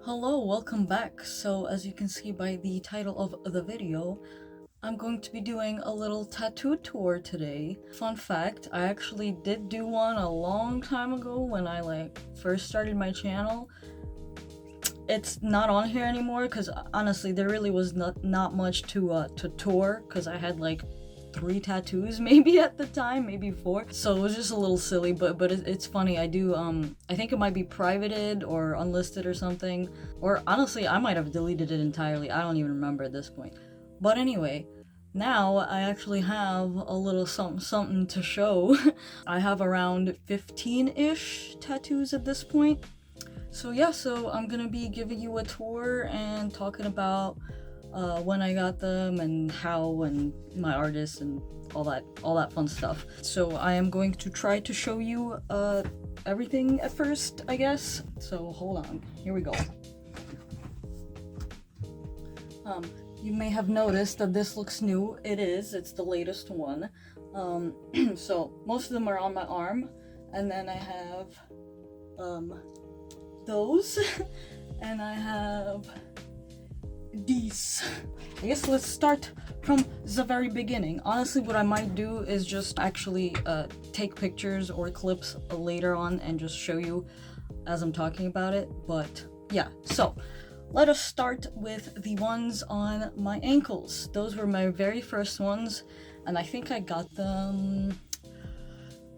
Hello, welcome back. So as you can see by the title of the video, I'm going to be doing a little tattoo tour today. Fun fact, I actually did do one a long time ago when I first started my channel. It's not on here anymore because honestly there really was not much to tour because I had like 3 tattoos maybe at the time, maybe 4, so it was just a little silly, but it's funny. I think it might be privated or unlisted or something, or honestly I might have deleted it entirely. I don't even remember at this point. But anyway, now I actually have a little something to show. I have around 15-ish tattoos at this point. So yeah, so I'm gonna be giving you a tour and talking about when I got them and how and my artists and all that fun stuff. So I am going to try to show you everything at first, I guess. So hold on, here we go. You may have noticed that this looks new. It's the latest one. So most of them are on my arm, and then I have those, and I have these. I guess let's start from the very beginning. Honestly, what I might do is just actually take pictures or clips later on and just show you as I'm talking about it. But yeah, so let us start with the ones on my ankles. Those were my very first ones, and I think I got them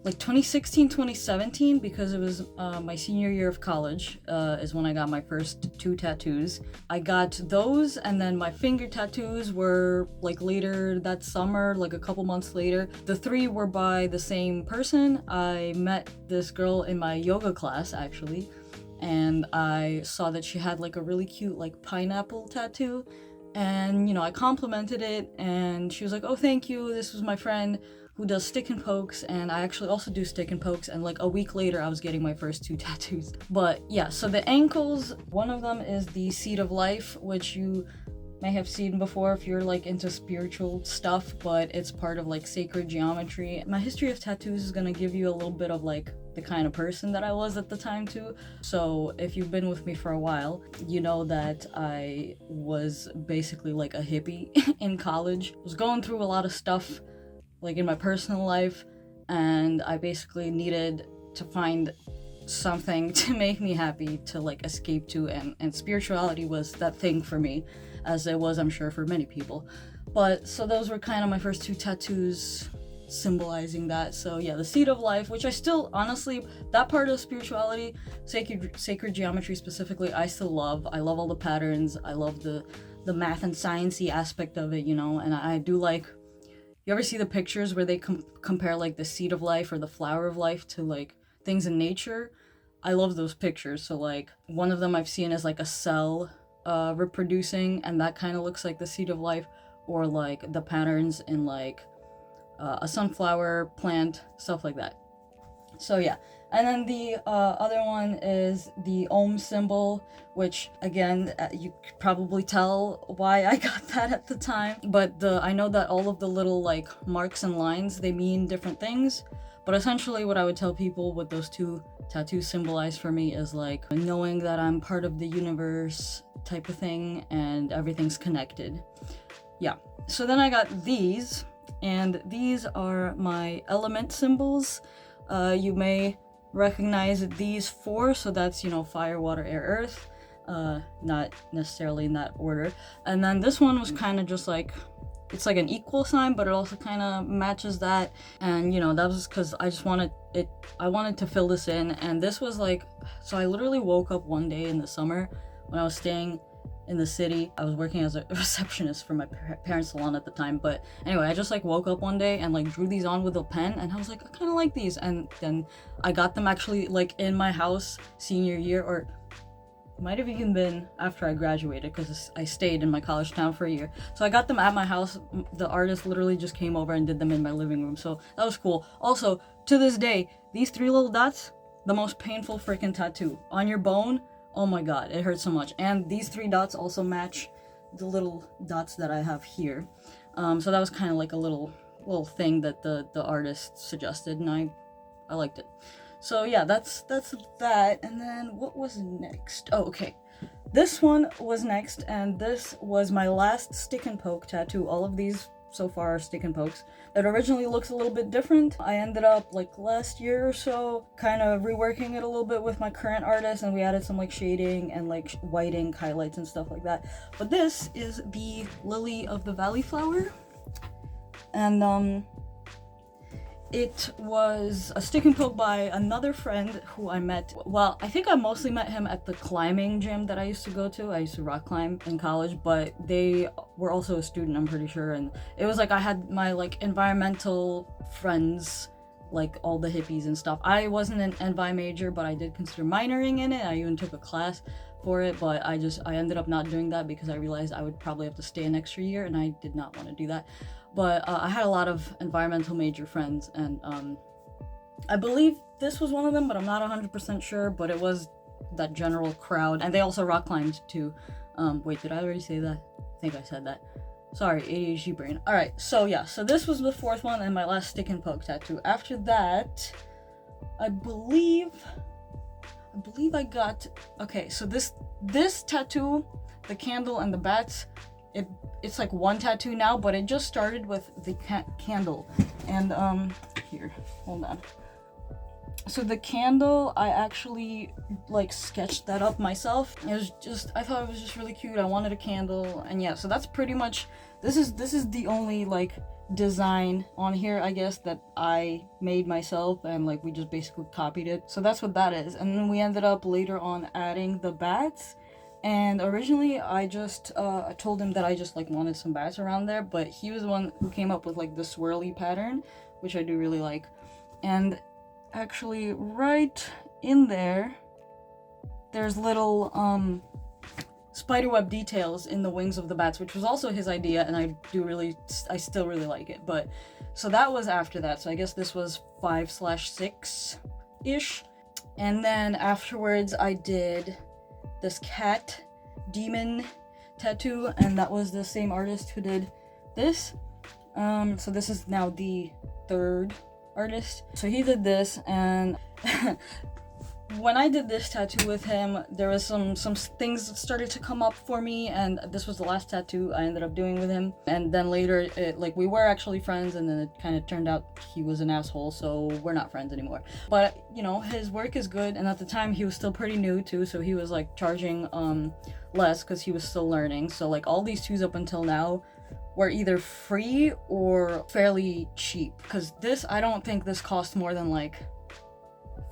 like 2016, 2017, because it was my senior year of college is when I got my first 2 tattoos. I got those, and then my finger tattoos were like later that summer, like a couple months later. The 3 were by the same person. I met this girl in my yoga class actually, and I saw that she had like a really cute like pineapple tattoo, and I complimented it, and she was like, "Oh, thank you, this was my friend who does stick and pokes," and I actually also do stick and pokes, and like a week later I was getting my first 2 tattoos. But yeah, so the ankles, one of them is the Seed of Life, which you may have seen before if you're like into spiritual stuff, but it's part of like sacred geometry. My history of tattoos is gonna give you a little bit of like the kind of person that I was at the time too. So if you've been with me for a while, you know that I was basically like a hippie in college. I was going through a lot of stuff like in my personal life, and I basically needed to find something to make me happy, to like escape to, and spirituality was that thing for me, as it was, I'm sure, for many people. But so those were kind of my first 2 tattoos symbolizing that. So yeah, the Seed of Life, which I still, honestly, that part of spirituality, sacred geometry specifically, I still love. I love all the patterns. I love the math and sciencey aspect of it, and I do like, you ever see the pictures where they compare like the seed of life or the flower of life to like things in nature? I love those pictures. So like one of them I've seen is like a cell reproducing, and that kind of looks like the seed of life, or like the patterns in like a sunflower plant, stuff like that. So yeah, and then the other one is the Ohm symbol, which again, you could probably tell why I got that at the time. But I know that all of the little like marks and lines, they mean different things. But essentially what I would tell people what those 2 tattoos symbolize for me is like knowing that I'm part of the universe type of thing, and everything's connected. Yeah. So then I got these, and these are my element symbols. You may recognize these 4, so that's, fire, water, air, earth. Not necessarily in that order. And then this one was kind of just like, it's like an equal sign, but it also kind of matches that. And, that was because I wanted to fill this in. And this was like, so I literally woke up one day in the summer when I was staying in the city. I was working as a receptionist for my parents' salon at the time. But anyway, I just like woke up one day and like drew these on with a pen, and I was like, I kind of like these. And then I got them actually like in my house senior year, or might have even been after I graduated, because I stayed in my college town for a year. So I got them at my house. The artist literally just came over and did them in my living room. So that was cool. Also, to this day, these 3 little dots, the most painful freaking tattoo on your bone. Oh my god, it hurts so much. And these 3 dots also match the little dots that I have here. So that was kind of like a little thing that the artist suggested, and I liked it. So yeah, that's that. And then what was next? Oh, okay. this one was next, and this was my last stick and poke tattoo. All of these so far are stick and pokes. It originally looks a little bit different. I ended up like last year or so kind of reworking it a little bit with my current artist, and we added some like shading and like white ink highlights and stuff like that. But this is the Lily of the Valley flower, and it was a stick and poke by another friend who I met. Well, I think I mostly met him at the climbing gym that I used to go to. I used to rock climb in college, but they were also a student, I'm pretty sure. And it was like I had my like environmental friends, like all the hippies and stuff. I wasn't an envi major, but I did consider minoring in it. I even took a class for it, but I ended up not doing that because I realized I would probably have to stay an extra year, and I did not want to do that. But I had a lot of environmental major friends, and I believe this was one of them, but I'm not 100% sure, but it was that general crowd. And they also rock climbed too. Wait, did I already say that? I think I said that. Sorry, ADHD brain. Alright, so yeah, so this was the fourth one and my last stick and poke tattoo. After that, I believe I got, okay, so this tattoo, the candle and the bats, it's like one tattoo now, but it just started with the candle. And here, hold on. So the candle, I actually like sketched that up myself. It was just, I thought it was just really cute. I wanted a candle, and yeah, so that's pretty much, this is the only like design on here, I guess, that I made myself, and like we just basically copied it. So that's what that is. And then we ended up later on adding the bats. And originally I just I told him that I just like wanted some bats around there, but he was the one who came up with like the swirly pattern, which I do really like. And actually right in there's little spiderweb details in the wings of the bats, which was also his idea, and I still really like it. But so that was after that, so I guess this was 5/6-ish. And then afterwards I did this cat demon tattoo, and that was the same artist who did this. So this is now the third artist. So he did this, and when I did this tattoo with him, there was some things that started to come up for me, and this was the last tattoo I ended up doing with him. And then later, like we were actually friends, and then it kind of turned out he was an asshole, so we're not friends anymore. But you know, his work is good, and at the time he was still pretty new too, so he was like charging less because he was still learning. So like all these tattoos up until now were either free or fairly cheap, because this, I don't think this cost more than like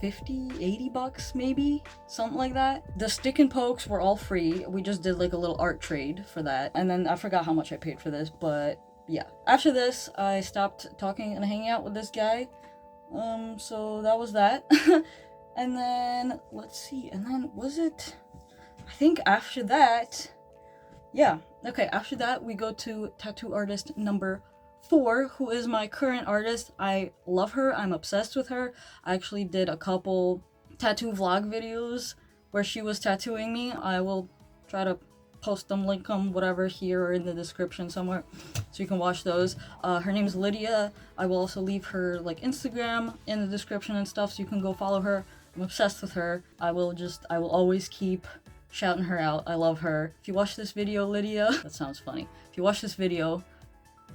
$50-$80 maybe, something like that. The stick and pokes were all free. We just did like a little art trade for that, and then I forgot how much I paid for this, but yeah. After this, I stopped talking and hanging out with this guy, so that was that. And then let's see, and then was it, I think after that, yeah, okay, after that we go to tattoo artist number 4, who is my current artist. I love her. I'm obsessed with her. I actually did a couple tattoo vlog videos where she was tattooing me. I will try to post them, link them, whatever, here or in the description somewhere, so you can watch those. Her name is Lydia. I will also leave her like Instagram in the description and stuff, so you can go follow her. I'm obsessed with her. I will always keep shouting her out. I love her. If you watch this video, Lydia, that sounds funny. If you watch this video,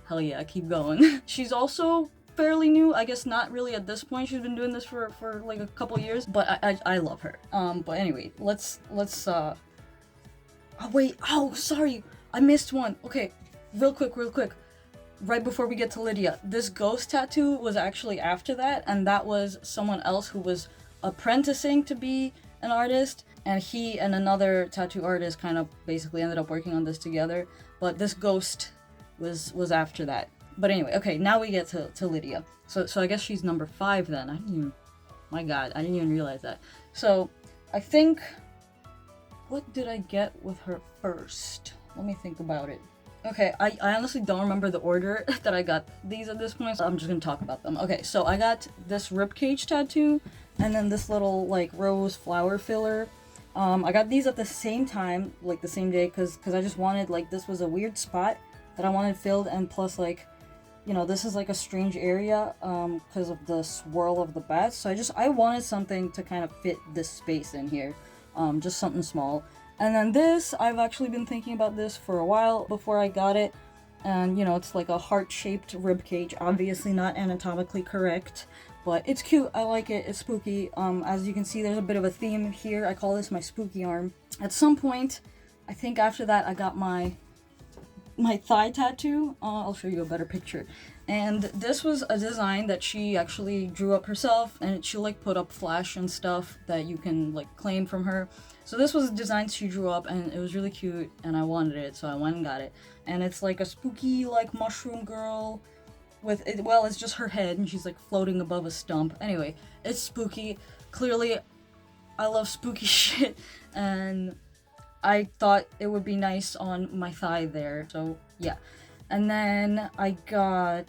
hell yeah, keep going. She's also fairly new, I guess not really at this point. She's been doing this for like a couple years, but I love her. But anyway, let's oh wait, oh sorry, I missed one. Okay, real quick. Right before we get to Lydia, this ghost tattoo was actually after that, and that was someone else who was apprenticing to be an artist, and he and another tattoo artist kind of basically ended up working on this together. But this ghost was after that. But anyway, okay, now we get to Lydia. So I guess she's number 5 then. My god, I didn't even realize that. So I think, what did I get with her first? Let me think about it. Okay, I honestly don't remember the order that I got these at this point, so I'm just gonna talk about them. Okay, so I got this Ribcage tattoo, and then this little like rose flower filler. I got these at the same time, like the same day, because I just wanted, like, this was a weird spot that I wanted filled, and plus, like, you know, this is like a strange area because of the swirl of the bats, so I wanted something to kind of fit this space in here, just something small. And then this, I've actually been thinking about this for a while before I got it. And, you know, it's like a heart-shaped ribcage, obviously not anatomically correct, but it's cute. I like it. It's spooky. As you can see, there's a bit of a theme here. I call this my spooky arm. At some point, I think after that, I got my thigh tattoo. I'll show you a better picture. And this was a design that she actually drew up herself, and she like put up flash and stuff that you can like claim from her. So this was a design she drew up, and it was really cute, and I wanted it, so I went and got it. And it's like a spooky like mushroom girl with it. Well, it's just her head, and she's like floating above a stump. Anyway, it's spooky. Clearly, I love spooky shit, and I thought it would be nice on my thigh there. So yeah. And then I got,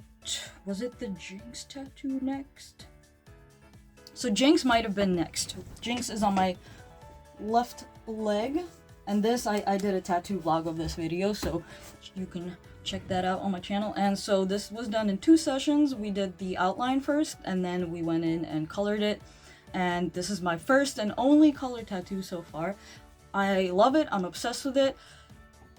was it the Jinx tattoo next? So Jinx might have been next. Jinx is on my left leg, and this, I did a tattoo vlog of this video, so you can check that out on my channel. And so this was done in 2 sessions. We did the outline first, and then we went in and colored it. And this is my first and only color tattoo so far. I love it. I'm obsessed with it.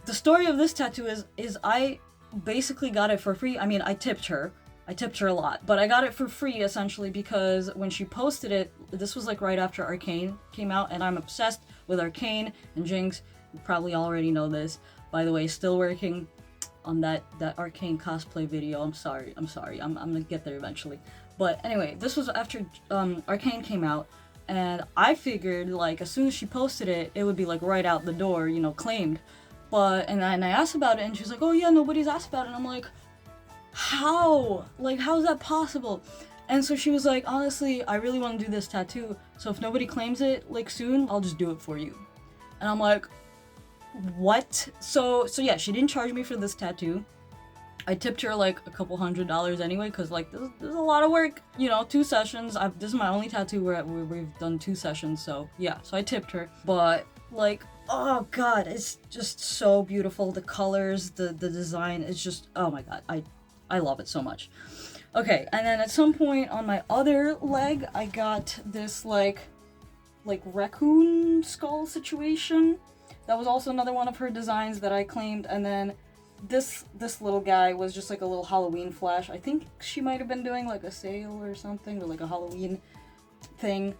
The story of this tattoo is I basically got it for free. I mean, I tipped her a lot, but I got it for free essentially because when she posted it, this was like right after Arcane came out, and I'm obsessed with Arcane and Jinx. You probably already know this. By the way, still working on that Arcane cosplay video. I'm sorry. I'm gonna get there eventually. But anyway, this was after Arcane came out, and I figured like as soon as she posted it, it would be like right out the door, you know, claimed. But, and I asked about it, and she's like, oh yeah, nobody's asked about it. And I'm like, how? Like, how is that possible? And so she was like, honestly, I really want to do this tattoo, so if nobody claims it, like, soon, I'll just do it for you. And I'm like, what? So yeah, she didn't charge me for this tattoo. I tipped her, like, a couple $100 anyway, because, like, this is a lot of work. You know, 2 sessions. This is my only tattoo where we've done 2 sessions, so yeah. So I tipped her. But, like, oh god, it's just so beautiful. The colors, the design, it's just, oh my god, I love it so much. Okay, and then at some point on my other leg, I got this like raccoon skull situation. That was also another one of her designs that I claimed. And then this little guy was just like a little Halloween flash. I think she might have been doing like a sale or something, or like a Halloween thing.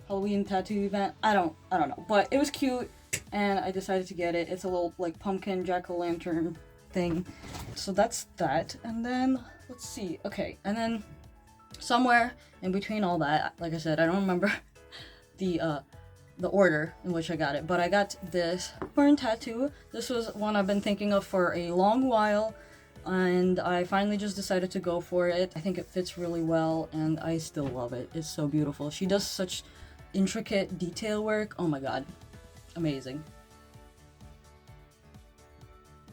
Halloween tattoo event. I don't know, but it was cute, and I decided to get it. It's a little like pumpkin jack-o'-lantern thing. So that's that. And then let's see. Okay, and then somewhere in between all that, like I said, I don't remember the order in which I got it, but I got this burn tattoo. This was one I've been thinking of for a long while, and I finally just decided to go for it. I think it fits really well, and I still love it. It's so beautiful. She does such intricate detail work. Oh my god, amazing.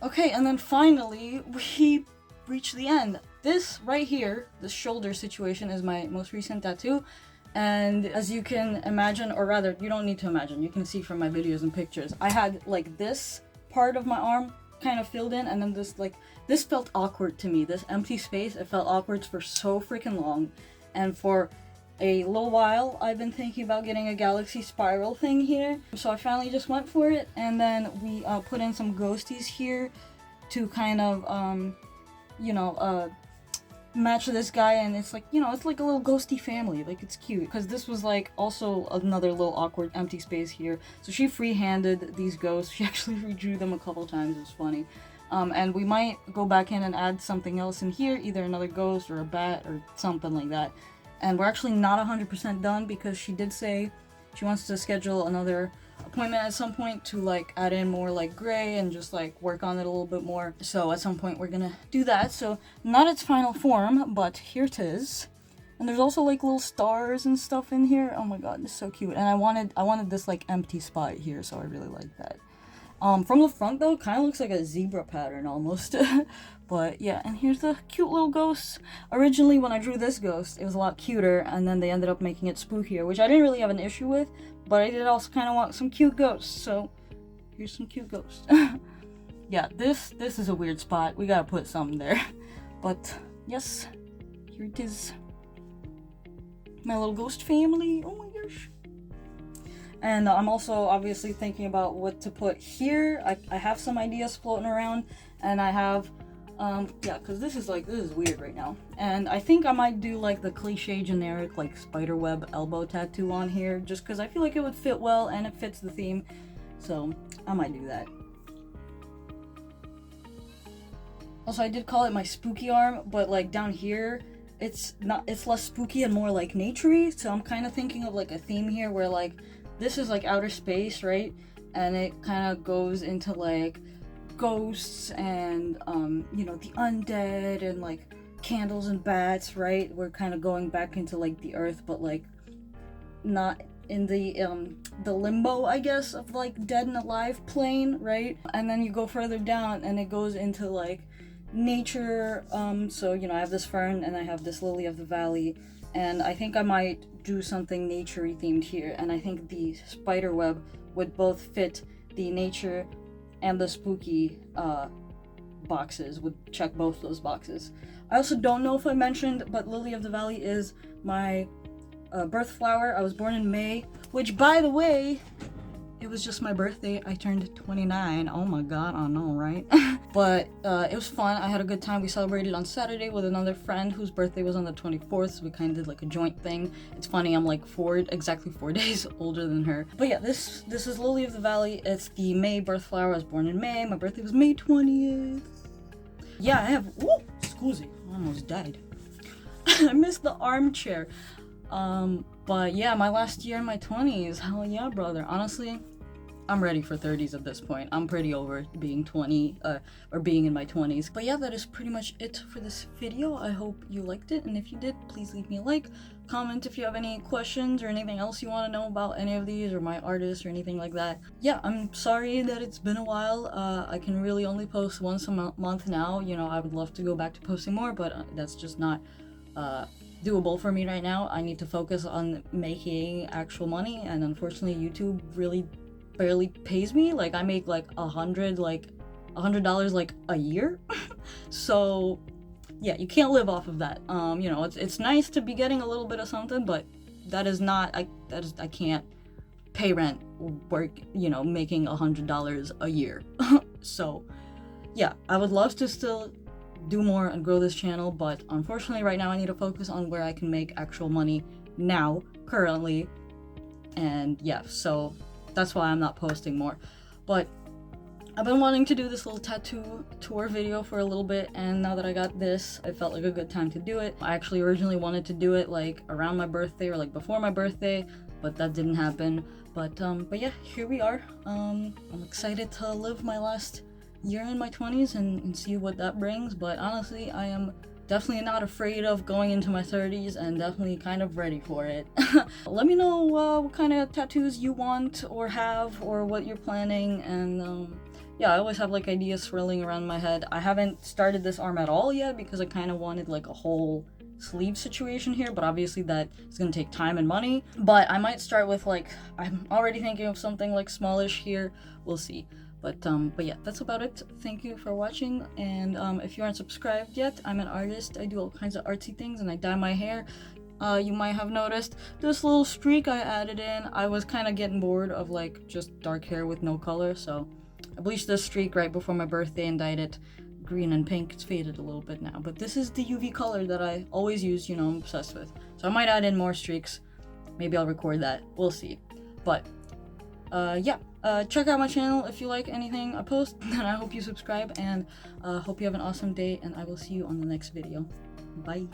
Okay, and then finally we reached the end. This right here, this shoulder situation, is my most recent tattoo, and as you can imagine, or rather you don't need to imagine, you can see from my videos and pictures, I had like this part of my arm kind of filled in, and then this felt awkward to me. This empty space, it felt awkward for so freaking long, and for a little while I've been thinking about getting a galaxy spiral thing here, so I finally just went for it. And then we put in some ghosties here to kind of you know, match this guy, and it's like, you know, it's like a little ghosty family. Like, it's cute because this was like also another little awkward empty space here, so she free-handed these ghosts. She actually redrew them a couple times. It was funny. And we might go back in and add something else in here, either another ghost or a bat or something like that. And we're actually not 100% done because she did say she wants to schedule another appointment at some point to like add in more like gray and just like work on it a little bit more. So at some point we're gonna do that. So not its final form, but here it is. And there's also like little stars and stuff in here. Oh my god, it's so cute. And I wanted this like empty spot here, so I really like that. From the front though, kind of looks like a zebra pattern almost. But yeah, and here's the cute little ghost. Originally when I drew this ghost, it was a lot cuter, and then they ended up making it spookier, which I didn't really have an issue with, but I did also kind of want some cute ghosts, so here's some cute ghosts. Yeah, this is a weird spot. We gotta put something there. But yes, here it is. My little ghost family. Oh my gosh. And I'm also obviously thinking about what to put here. I have some ideas floating around, and I have yeah, because this is weird right now. And I think I might do like the cliche generic like spiderweb elbow tattoo on here, just because I feel like it would fit well and it fits the theme. So I might do that. Also, I did call it my spooky arm, but like down here, it's less spooky and more like naturey. So I'm kind of thinking of like a theme here where like this is like outer space, right? And it kind of goes into like ghosts and you know, the undead and like candles and bats, right? We're kind of going back into like the earth, but like not in the limbo, I guess, of like dead and alive plane, right? And then you go further down and it goes into like nature. So you know, I have this fern and I have this lily of the valley, and I think I might do something naturey themed here, and I think the spider web would both fit the nature and the spooky boxes, would check both those boxes. I also don't know if I mentioned, but lily of the valley is my birth flower. I was born in May, which by the way, it was just my birthday. I turned 29. Oh my god, I know, right? But it was fun. I had a good time. We celebrated on Saturday with another friend whose birthday was on the 24th, so we kind of did like a joint thing. It's funny, I'm like exactly 4 days older than her. But yeah, this is Lily of the Valley. It's the May birth flower. I was born in May. My birthday was May 20th. Yeah, I have, ooh, scusi, I almost died. I missed the armchair. But yeah, my last year in my 20s, hell yeah, brother. Honestly, I'm ready for 30s at this point. I'm pretty over being 20, or being in my 20s. But yeah, that is pretty much it for this video. I hope you liked it, and if you did, please leave me a like. Comment if you have any questions or anything else you want to know about any of these or my artists or anything like that. Yeah, I'm sorry that it's been a while. I can really only post once a month now. You know, I would love to go back to posting more, but that's just not doable for me right now. I need to focus on making actual money, and unfortunately YouTube really barely pays me. Like I make like $100 like a year. So yeah, you can't live off of that. You know, it's nice to be getting a little bit of something, but that is not, I can't pay rent, work, you know, making $100 a year. So yeah, I would love to still do more and grow this channel, but unfortunately right now I need to focus on where I can make actual money now, currently. And yeah, so that's why I'm not posting more. But I've been wanting to do this little tattoo tour video for a little bit, and now that I got this, it felt like a good time to do it. I actually originally wanted to do it like around my birthday or like before my birthday, but that didn't happen. But yeah, here we are. I'm excited to live my last year in my 20s and see what that brings. But honestly, I am definitely not afraid of going into my 30s and definitely kind of ready for it. Let me know what kind of tattoos you want or have, or what you're planning. And yeah, I always have like ideas swirling around my head. I haven't started this arm at all yet because I kind of wanted like a whole sleeve situation here, but obviously that is going to take time and money. But I might start with like, I'm already thinking of something like smallish here. We'll see. But yeah, that's about it. Thank you for watching, and if you aren't subscribed yet, I'm an artist. I do all kinds of artsy things, and I dye my hair. You might have noticed this little streak I added in. I was kind of getting bored of like just dark hair with no color, so I bleached this streak right before my birthday and dyed it green and pink. It's faded a little bit now, but this is the UV color that I always use, you know, I'm obsessed with. So I might add in more streaks. Maybe I'll record that. We'll see. But yeah, check out my channel if you like anything I post, and I hope you subscribe, and hope you have an awesome day, and I will see you on the next video. Bye.